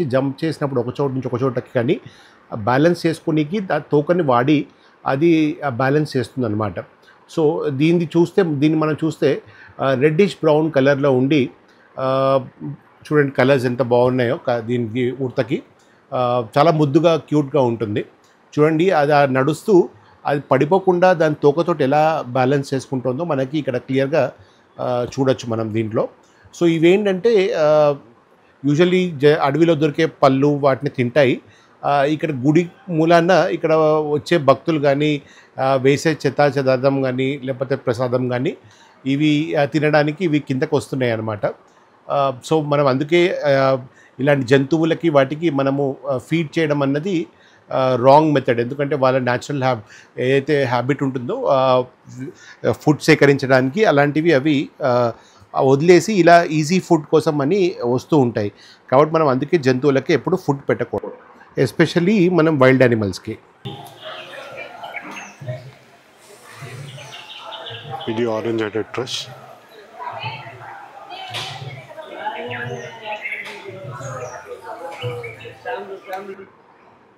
Jump చేసినప్పుడు ఒక చోటు నుంచి ఒక చోటకి కానీ బ్యాలెన్స్ చేసుకోనీకి తోకని వాడి అది బ్యాలెన్స్ చేస్తుందన్నమాట. సో దీన్ని మనం చూస్తే రెడ్డిష్ బ్రౌన్ కలర్లో ఉండి చూడండి కలర్స్ ఎంత బాగున్నాయో దీనికి ఉడతకి చాలా ముద్దుగా క్యూట్గా ఉంటుంది. చూడండి అది నడుస్తూ అది పడిపోకుండా దాని తోకతోటి ఎలా బ్యాలెన్స్ చేసుకుంటుందో మనకి ఇక్కడ క్లియర్గా చూడొచ్చు మనం దీంట్లో. సో ఇవేంటంటే యూజువల్లీ అడవిలో దొరికే పళ్ళు వాటిని తింటాయి. ఇక్కడ గుడి మూలాన ఇక్కడ వచ్చే భక్తులు కానీ వేసే చెదారం కానీ లేకపోతే ప్రసాదం కానీ ఇవి తినడానికి ఇవి కిందకు వస్తున్నాయి అన్నమాట. సో మనం అందుకే ఇలాంటి జంతువులకి వాటికి మనము ఫీడ్ చేయడం అన్నది రాంగ్ మెథడ్. ఎందుకంటే వాళ్ళ న్యాచురల్ ఏదైతే హ్యాబిట్ ఉంటుందో ఫుడ్ సేకరించడానికి అలాంటివి అవి వదిలేసి ఇలా ఈజీ ఫుడ్ కోసం అని వస్తూ ఉంటాయి. కాబట్టి మనం అందుకే జంతువులకి ఎప్పుడు ఫుడ్ పెట్టకూడదు, ఎస్పెషల్లీ మనం వైల్డ్ యానిమల్స్కి. ఇది ఆరెంజ్ హెడెడ్ థ్రష్.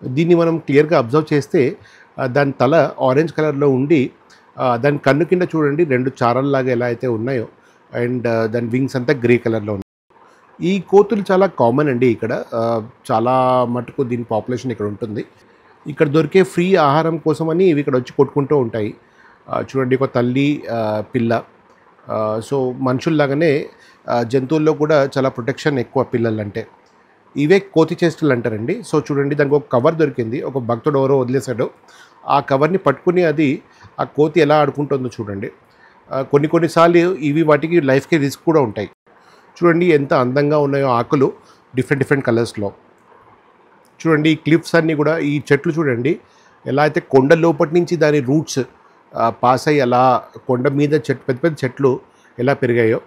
దీన్ని మనం క్లియర్గా అబ్జర్వ్ చేస్తే దాని తల ఆరెంజ్ కలర్లో ఉండి దాని కన్ను కింద చూడండి 2 చారల్లాగా ఎలా అయితే ఉన్నాయో అండ్ దాని వింగ్స్ అంతా గ్రే కలర్లో ఉన్నాయి. ఈ కోతులు చాలా కామన్ అండి ఇక్కడ, చాలా మటుకు దీని పాపులేషన్ ఇక్కడ ఉంటుంది. ఇక్కడ దొరికే ఫ్రీ ఆహారం కోసమని ఇవి ఇక్కడ వచ్చి కొట్టుకుంటూ ఉంటాయి. చూడండి ఒక తల్లి పిల్ల. సో మనుషుల్లాగానే జంతువుల్లో కూడా చాలా ప్రొటెక్షన్ ఎక్కువ పిల్లలంటే. ఇవే కోతి చేష్టలు అంటారండి. సో చూడండి దానికి ఒక కవర్ దొరికింది, ఒక భక్తుడు ఎవరో వదిలేశాడు. ఆ కవర్ని పట్టుకుని అది ఆ కోతి ఎలా ఆడుకుంటుందో చూడండి. కొన్నిసార్లు ఇవి వాటికి లైఫ్కి రిస్క్ కూడా ఉంటాయి. చూడండి ఎంత అందంగా ఉన్నాయో ఆకులు డిఫరెంట్ కలర్స్లో. చూడండి ఈ క్లిఫ్స్ అన్నీ కూడా, ఈ చెట్లు చూడండి ఎలా అయితే కొండ లోపటి నుంచి దాని రూట్స్ పాస్ అయ్యి అలా కొండ మీద పెద్ద చెట్లు ఎలా పెరిగాయో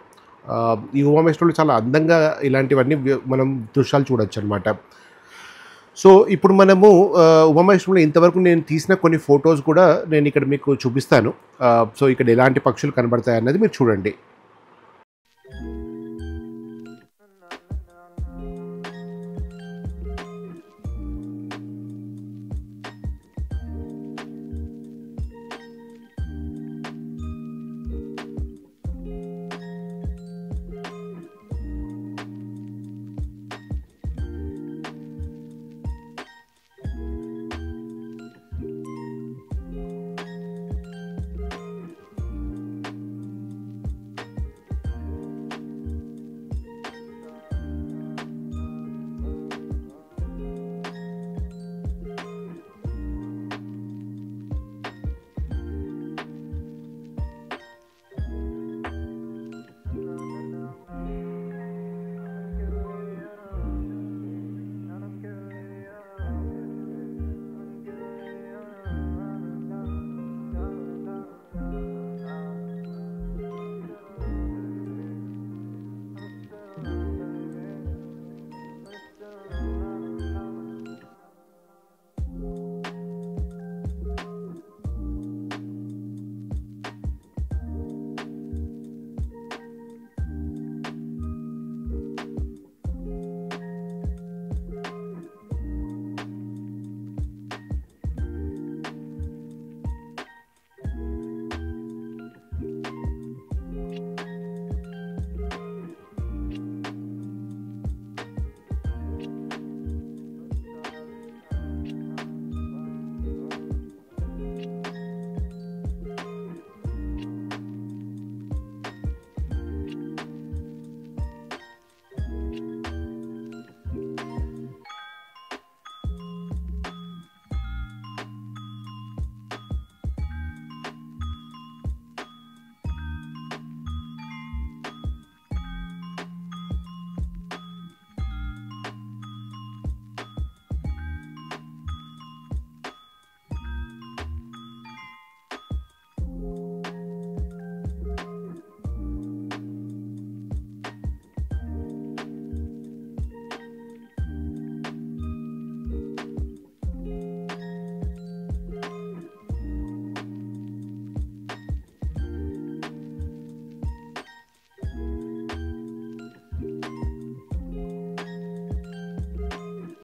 ఈ ఉమామహేశ్వరంలో చాలా అందంగా ఇలాంటివన్నీ మనం దృశ్యాలు చూడొచ్చు అనమాట. సో ఇప్పుడు మనము ఉమామహేశ్వరంలో ఇంతవరకు నేను తీసిన కొన్ని ఫొటోస్ కూడా నేను ఇక్కడ మీకు చూపిస్తాను. సో ఇక్కడ ఎలాంటి పక్షులు కనబడతాయి అన్నది మీరు చూడండి.